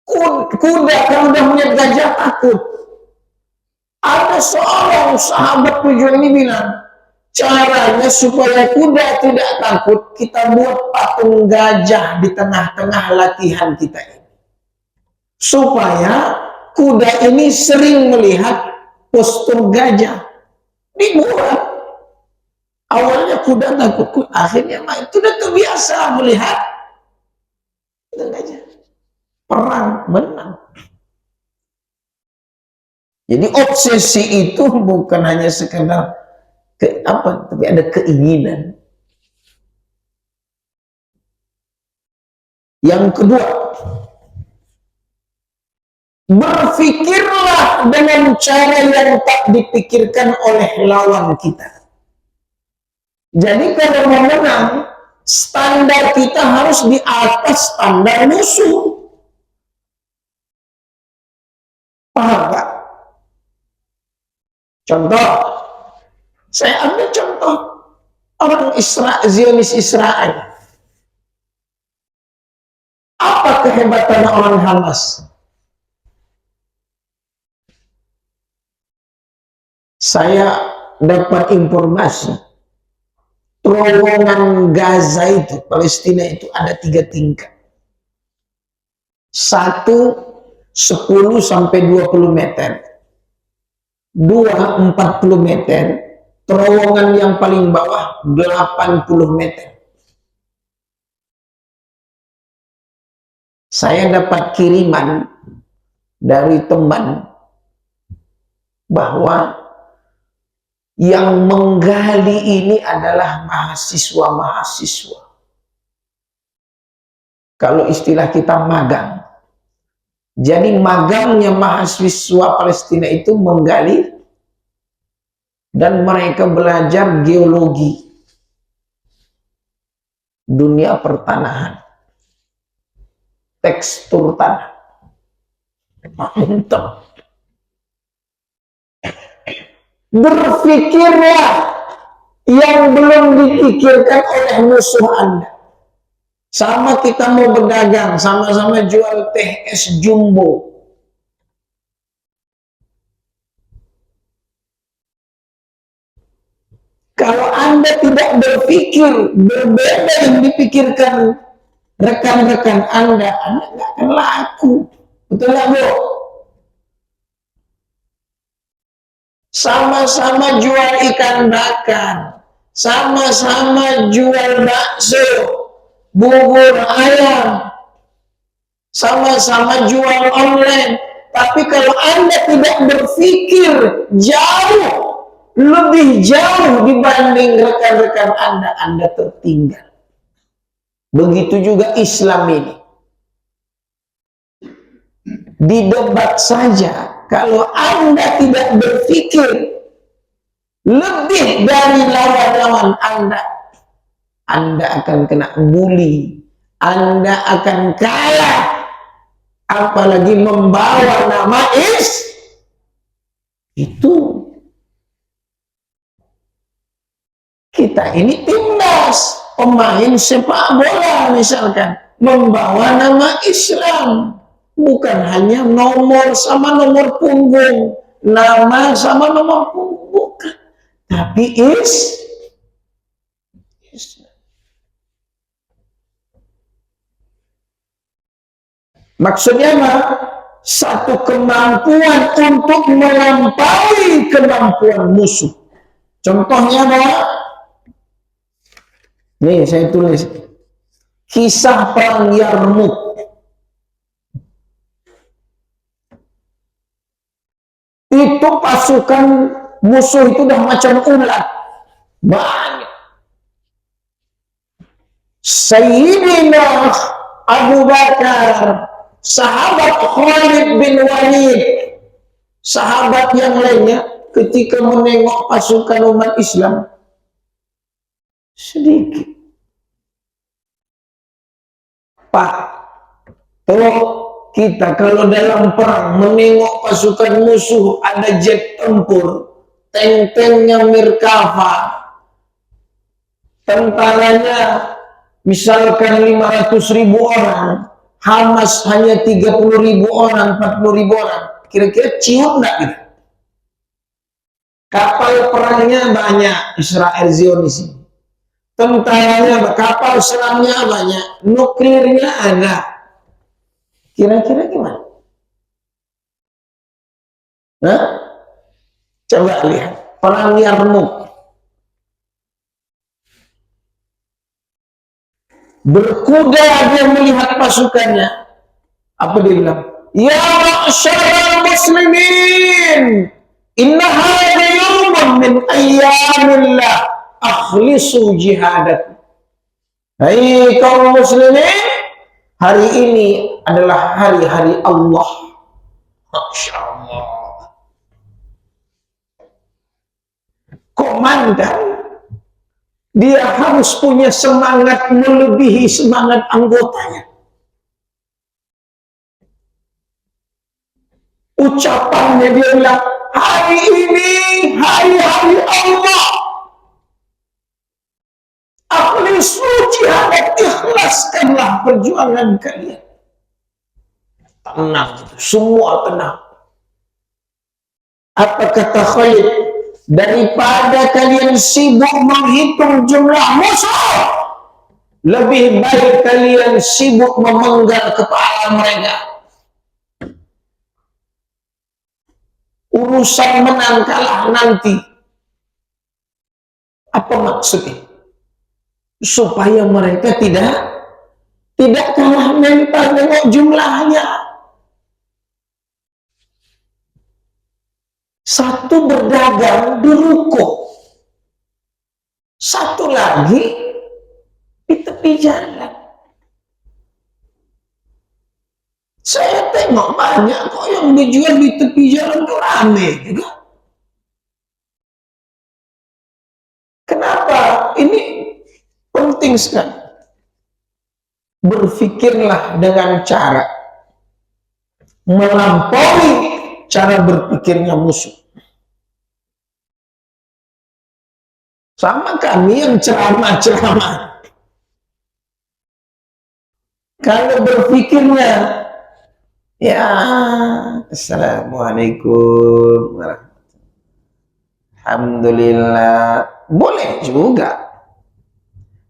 Kuda kalau udah melihat gajah takut. Ada seorang sahabat tujuan ini bilang, caranya supaya kuda tidak takut, kita buat patung gajah di tengah-tengah latihan kita ini. Supaya kuda ini sering melihat postur gajah. Dibuat. Awalnya kuda takut, akhirnya kuda terbiasa melihat gajah. Perang menang. Jadi obsesi itu bukan hanya sekedar tapi ada keinginan. Yang kedua, berpikirlah dengan cara yang tak dipikirkan oleh lawan kita. Jadi kalau mau menang, standar kita harus di atas standar musuh. Paham Pak? Contoh, saya ambil contoh orang Zionis Israel. Apa kehebatan orang Hamas? Saya dapat informasi, terowongan Gaza itu, Palestina itu ada 3 tingkat. 1, 10 sampai 20 meter. 2, 40 meter. Terowongan yang paling bawah 80 meter. Saya dapat kiriman dari teman bahwa yang menggali ini adalah mahasiswa-mahasiswa. Kalau istilah kita magang. Jadi magangnya mahasiswa Palestina itu menggali dan mereka belajar geologi dunia pertanahan, tekstur tanah. Mantap. Berpikirlah yang belum dipikirkan oleh musuh Anda. Sama kita mau berdagang, sama-sama jual teh es jumbo. Kalau Anda tidak berpikir berbeda yang dipikirkan rekan-rekan Anda nggak akan laku. Betul nggak, Bu? Sama-sama jual ikan bakar, sama-sama jual bakso, bubur ayam, sama-sama jual online. Tapi kalau Anda tidak berpikir jauh, lebih jauh dibanding rekan-rekan Anda tertinggal. Begitu juga Islam ini. Di debat saja, kalau Anda tidak berpikir lebih dari lawan-lawan Anda akan kena bully, Anda akan kalah, apalagi membawa nama itu. Kita ini timnas, pemain sepak bola misalkan, membawa nama Islam. Bukan hanya nomor sama nomor punggung, nama sama nomor punggung, bukan. Tapi maksudnya apa? Satu kemampuan untuk melampaui kemampuan musuh. Contohnya apa? Nih saya tulis. Kisah perang Yarmuk. Itu pasukan musuh itu udah macam ulat. Banyak. Sayyidina Abu Bakar, sahabat Khalid bin Walid, sahabat yang lainnya ketika menengok pasukan umat Islam sedikit. Pak, kita kalau dalam perang menengok pasukan musuh ada jet tempur, tank-tanknya Mirkava, tentaranya misalkan 500.000 orang, Hamas hanya 30.000 orang, 40.000 orang, kira-kira cium nggak gitu? Kapal perangnya banyak, Israel Zionis ini. Tentaranya, kapal selamnya banyak, nuklirnya ada. Kira-kira gimana? Hah? Coba lihat perang Yarmuk. Berkuda dia melihat pasukannya. Apa dia bilang? Ya ma'syaral muslimin, inna hadha yawmun min ayyamillah, akhlisu jihadakum. Hai kaum muslimin, hari ini adalah hari-hari Allah. Masya Allah. Komandan, dia harus punya semangat melebihi semangat anggotanya. Ucapannya dia bilang, hari ini hari-hari Allah. Akhlisu jihadat, ikhlaskanlah perjuangan kalian. Tenang, semua tenang. Apa kata Khalid? Daripada kalian sibuk menghitung jumlah musuh, lebih baik kalian sibuk memenggal kepala mereka. Urusan menang kalah nanti. Apa maksudnya? Supaya mereka tidak kalah mental dengan jumlahnya. Satu berdagang di ruko, satu lagi di tepi jalan. Saya tengok banyak kok yang dijual di tepi jalan tuh rame juga. Kenapa? Ini penting sekali. Berpikirlah dengan cara melampaui cara berpikirnya musuh. Sama kami yang ceramah-ceramah. Kalau berpikirnya, ya, assalamualaikum warahmatullahi, alhamdulillah, boleh juga.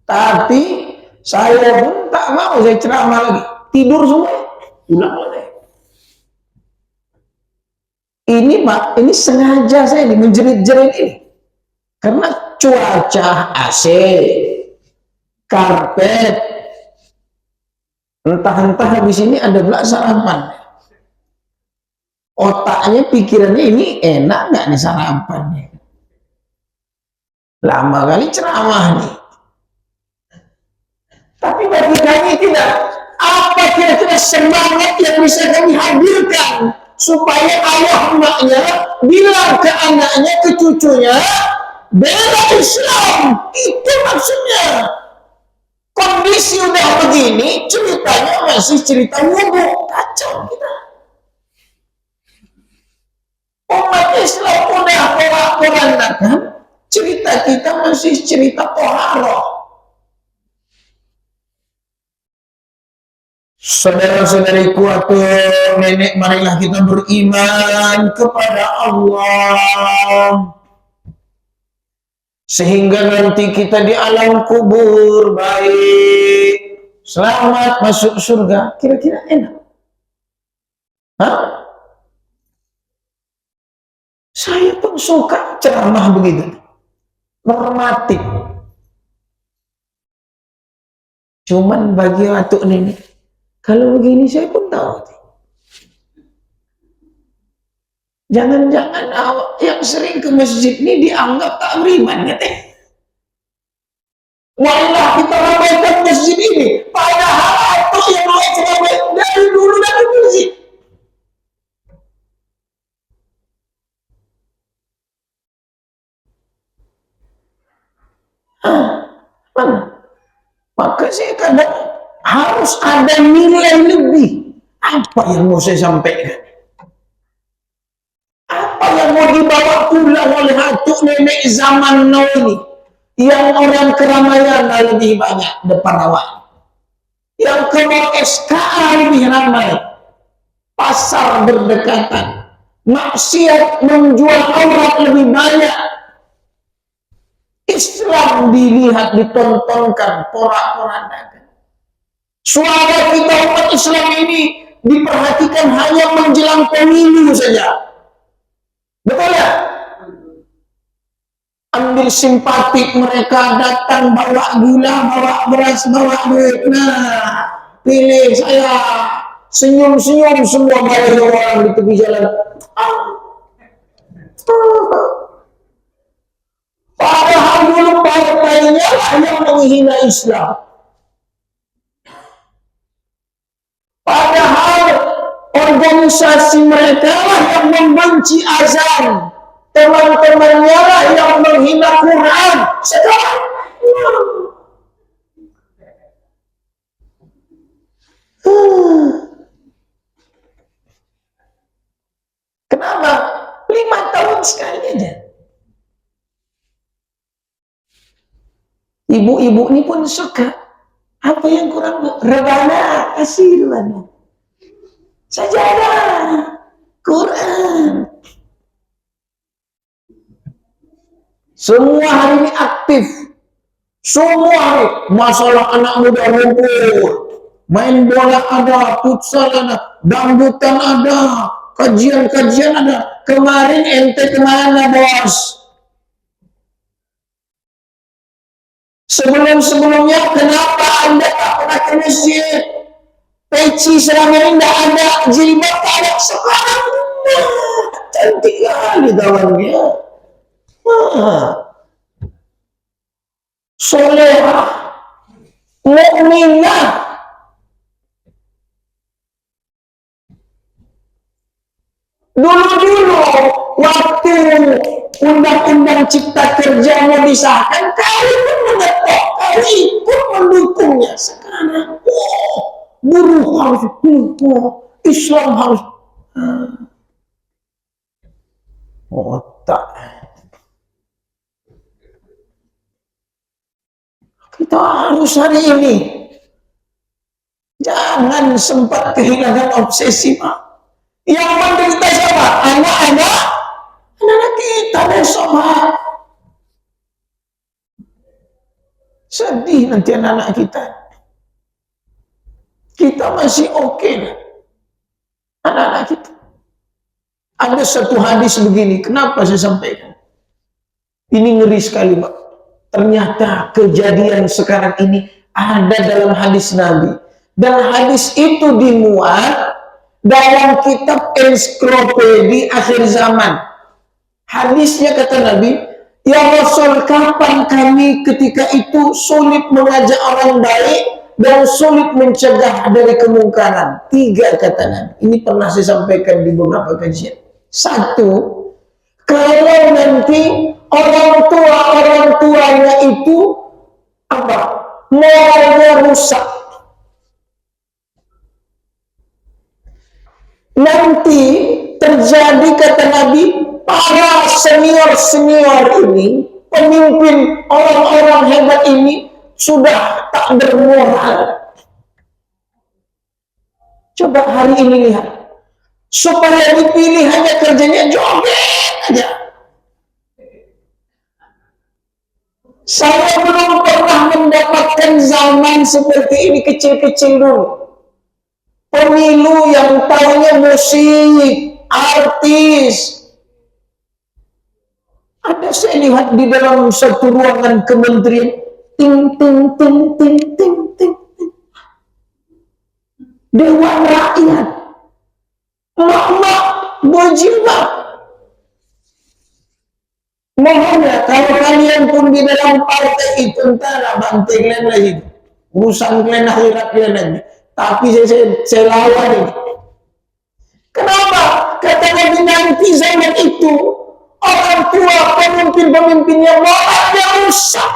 Tapi saya pun tak mau saya ceramah lagi, tidur semua, ulang lagi. Ini sengaja saya menjerit-jerit ini, karena cuaca AC, karpet, Entah-entah habis ini ada pula sarapan. Otaknya, pikirannya, ini enak nggak nih sarapannya? Lama kali ceramah nih. Tapi bagi kami tidak. Apa kira-kira semangat yang bisa kami hadirkan supaya ayah maknya bilang ke anaknya, ke cucunya, bela Islam? Itu maksudnya. Kondisi udah begini, ceritanya masih cerita wudhu. Kacau kita. Umat Islam udah porak-porandakan, cerita kita masih cerita toharoh. Saudara-saudariku atau nenek, marilah kita beriman kepada Allah. Sehingga nanti kita di alam kubur baik, selamat masuk surga. Kira-kira enak? Hah? Saya pun suka ceramah begitu. Normatif. Cuman bagi waktu ini, kalau begini saya pun tahu. Jangan-jangan yang sering ke masjid ini dianggap tak beriman, katanya. Marilah kita ramaikan masjid ini. Padahal itu yang ramai dari dulu dari masjid. Maka saya kadang harus ada nilai lebih. Apa yang mau saya sampaikan? Apa yang mau dibawa pulang oleh atuk nenek zaman now ini? Yang orang keramaian lebih banyak depan awak. Yang ke SKA lebih ramai. Pasar berdekatan. Maksiat menjual aurat lebih banyak. Islam dilihat, ditontonkan, porak-porandakan. Suara kita umat Islam ini diperhatikan hanya menjelang pemilu saja. Betul ya? Ambil simpatik mereka, datang bawa gula, bawa beras, bawa duit. Nah, pilih saya. Senyum-senyum semua banyak orang di tepi jalan. Padahal dulu partainya yang menghina Islam. Padahal organisasi mereka lah yang membenci azan. Teman-temannya lah yang menghina Quran. Sekarang kenapa? 5 tahun sekali aja. Ibu-ibu ini pun suka. Apa yang kurang? Rebana, kasih rebana. Sajadah, Quran. Semua hari ini aktif. Semua hari. Masalah anak muda ngumpul. Main bola ada, futsal ada, dangdutan ada, kajian-kajian ada. Kemarin ente kemana, bos? Sebelum-sebelumnya kenapa Anda tak pernah ke masjid? Peci selama ini tidak ada, jilbab tak ada. Sekarang cantik kali kawannya. Solehah, mukminah. Dulu-dulu waktu undang-undang cipta kerja mau disahkan, kali pun mengetok, kali pun mendukungnya. Sekarang, buruh harus, Islam harus. Otak. Kita harus hari ini. Jangan sempat kehilangan obsesi, Pak. Yang menderita siapa? Anak-anak kita besok, Pak. Sedih nanti anak-anak kita. Kita masih oke. Anak-anak kita. Ada satu hadis begini, kenapa saya sampaikan? Ini ngeri sekali, Pak. Ternyata kejadian sekarang ini ada dalam hadis Nabi. Dan hadis itu dimuat dalam kitab ensiklopedi akhir zaman. Hadisnya kata Nabi, ya Rasul, kapan kami ketika itu sulit mengajak orang baik dan sulit mencegah dari kemungkaran? 3 kata Nabi. Ini pernah saya sampaikan di beberapa kajian. 1, kalau nanti orang tuanya itu apa? Moralnya rusak. Nanti terjadi kata Nabi, para senior ini, pemimpin orang-orang hebat ini sudah tak bermoral. Coba hari ini lihat, supaya dipilih hanya kerjanya joget aja. Saya belum pernah mendapatkan zaman seperti ini kecil-kecil dulu. Pemilu yang tahunya musik, artis. Ada saya lihat di dalam satu ruangan kementerian, ting ting ting ting ting ting, Dewan Rakyat, mak-mak berjilbab. Mohon ya, kalau kalian pun di dalam partai itu, entahlah bantai kalian lagi, urusan kalian akhirat kalian lagi. Tapi saya lawan ini. Kenapa? Kata Nabi, nanti zaman itu orang tua pemimpin-pemimpinnya moralnya rusak.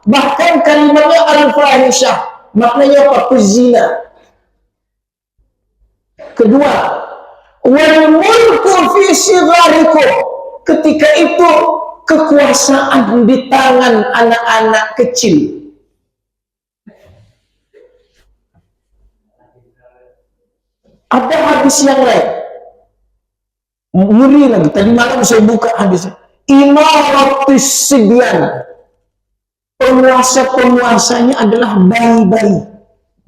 Bahkan kalimatnya al-fahisyah. Maknanya apa? Pezina. Kedua, wal mulku fi sigharikum. Ketika itu kekuasaan di tangan anak-anak kecil. Ada hadis yang lain, ngeri lagi. Tadi malam saya buka hadisnya. Imaratus Sibyan, penguasa-penguasanya adalah bayi-bayi.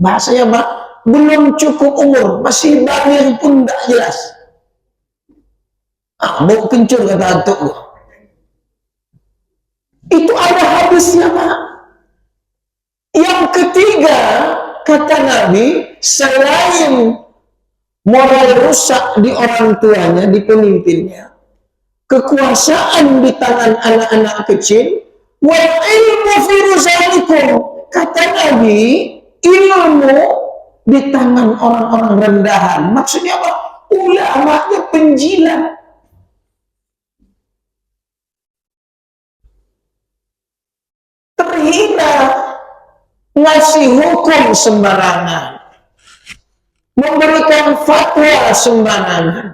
Bahasanya apa? Belum cukup umur, masih bayi pun tidak jelas. Bau kencur kata atuk. Itu ada hadisnya, Pak. Yang ketiga, kata Nabi, selain moral rusak di orang tuanya, di pemimpinnya, kekuasaan di tangan anak-anak kecil, wal ilmu fi rusalikum. Kata Nabi, ilmu di tangan orang-orang rendahan. Maksudnya apa? Ulamanya penjilat. Terhina, ngasih hukum sembarangan, memberikan fatwa sembarangan,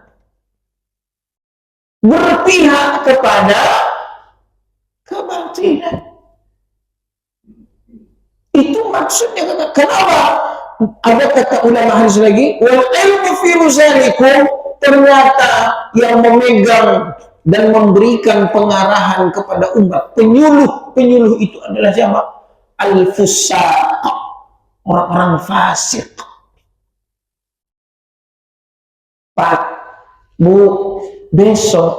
berpihak kepada kebatilan. Itu maksudnya. Kenapa? Ada kata ulama hadis lagi, wal ilmu fi rusalikum, ternyata yang memegang dan memberikan pengarahan kepada umat, penyuluh itu adalah siapa? Al-fusaq, orang-orang fasik. Pak, Bu, besok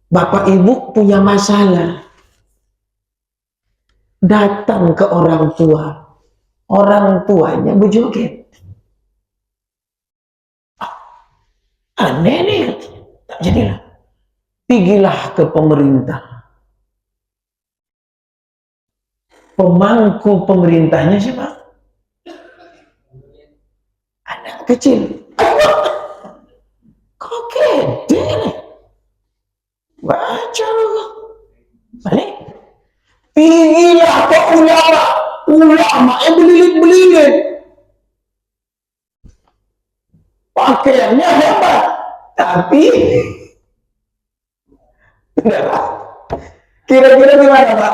Bapak Ibu punya masalah, datang ke orang tua, orang tuanya berjoget. Aneh nih, tak jadilah. Pergilah ke pemerintah. Pemangku pemerintahnya siapa? Anak kecil. Kok gede nih? Baca lu. Balik. Pergilah ke ulama. Ulama yang belilit-belilit. Pakaiannya hebat. Tapi kira-kira gimana, Pak?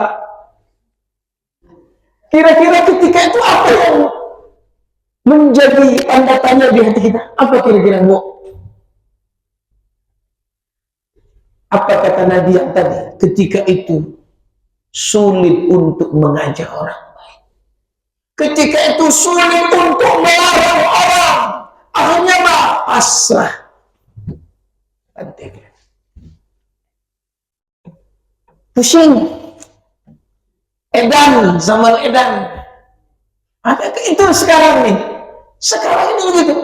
Kira-kira ketika itu apa yang menjadi tanda tanya di hati kita? Apa kira-kira, Bu? Apa kata Nabi yang tadi? Ketika itu sulit untuk mengajak orang baik. Ketika itu sulit untuk melarang orang. Akhirnya apa? Pasrah. Pusing. Edan, zaman edan. Ada itu sekarang nih. Sekarang ini begitu.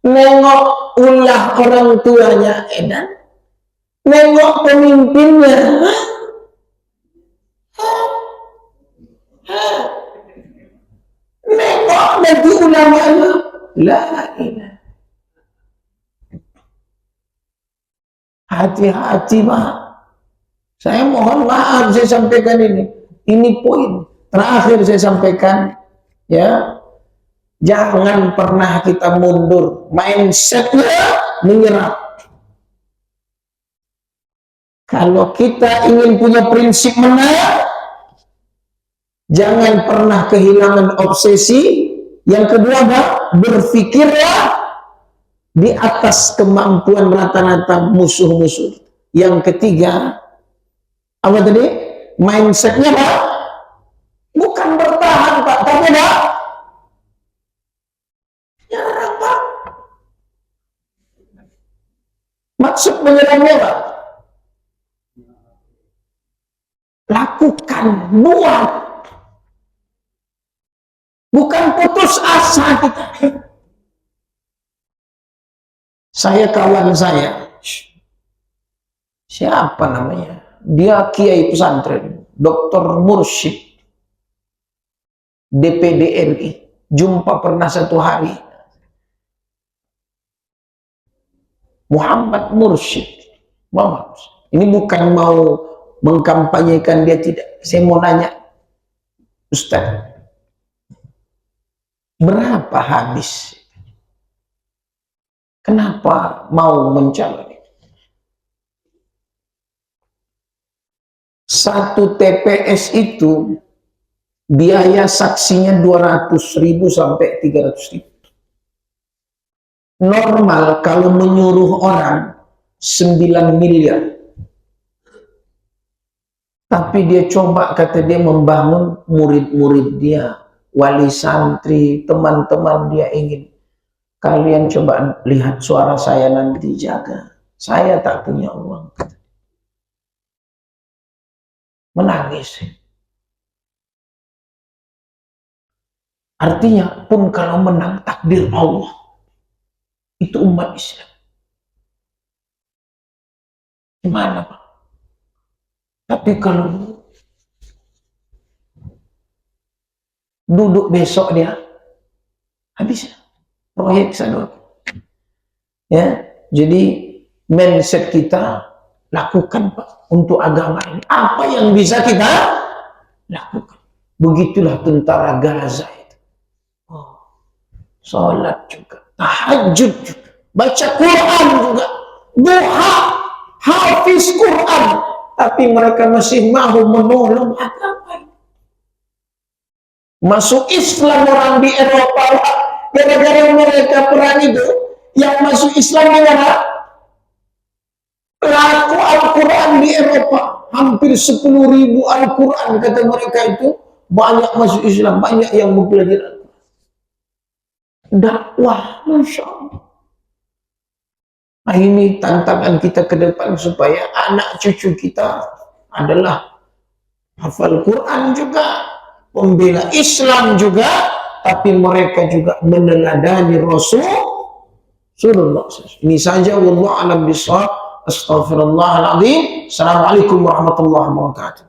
Nengok ulah orang tuanya edan, nengok pemimpinnya. Nengok nanti ulamanya. La ilah. Hati-hati, Pak. Saya mohon maaf saya sampaikan ini. Ini poin terakhir saya sampaikan, ya. Jangan pernah kita mundur. Mindsetnya menyerap. Kalau kita ingin punya prinsip menang, jangan pernah kehilangan obsesi. Yang kedua, berpikirlah di atas kemampuan rata-rata musuh-musuh. Yang ketiga, apa tadi? Mindsetnya, Pak, bukan bertahan, Pak, tapi nyerang, Pak. Maksud menyerangnya, Pak, lakukan, buat, bukan putus asa kita. Saya kawan saya, siapa namanya? Dia kiai pesantren, Dr. Mursyid, DPD RI. Jumpa pernah satu hari. Muhammad Mursyid. Muhammad. Ini bukan mau mengkampanyekan dia, tidak. Saya mau nanya, Ustaz, berapa habis? Kenapa mau mencalon? Satu TPS itu biaya saksinya 200.000 sampai 300.000. Normal kalau menyuruh orang 9 miliar. Tapi dia coba, kata dia, membangun murid-murid dia, wali santri, teman-teman dia ingin. Kalian coba lihat suara saya nanti, jaga. Saya tak punya uang. Menangis. Artinya pun kalau menang takdir Allah. Itu umat Islam. Gimana, Pak? Tapi kalau duduk besok dia habis proyek sadar. Ya, jadi mindset kita lakukan, Pak, untuk agama ini. Apa yang bisa kita lakukan? Begitulah tentara Gaza itu. Oh, sholat juga, tahajud juga, baca Quran juga, duha, hafiz Quran, tapi mereka masih mau menolong agama. Masuk Islam orang di Eropa, gara-gara mereka perang itu, yang masuk Islam gimana? Laku Al-Quran di Eropa, hampir 10.000 Al-Quran, kata mereka itu, banyak masuk Islam, banyak yang mempelajari Al-Quran. Dakwah, Masya Allah. Nah, ini tantangan kita ke depan, supaya anak cucu kita adalah hafal Quran juga, pembela Islam juga, tapi mereka juga meneladani Rasulullah. Ini saja, wallahu a'lam bishawab. Astaghfirullahaladzim. Assalamualaikum warahmatullahi wabarakatuh.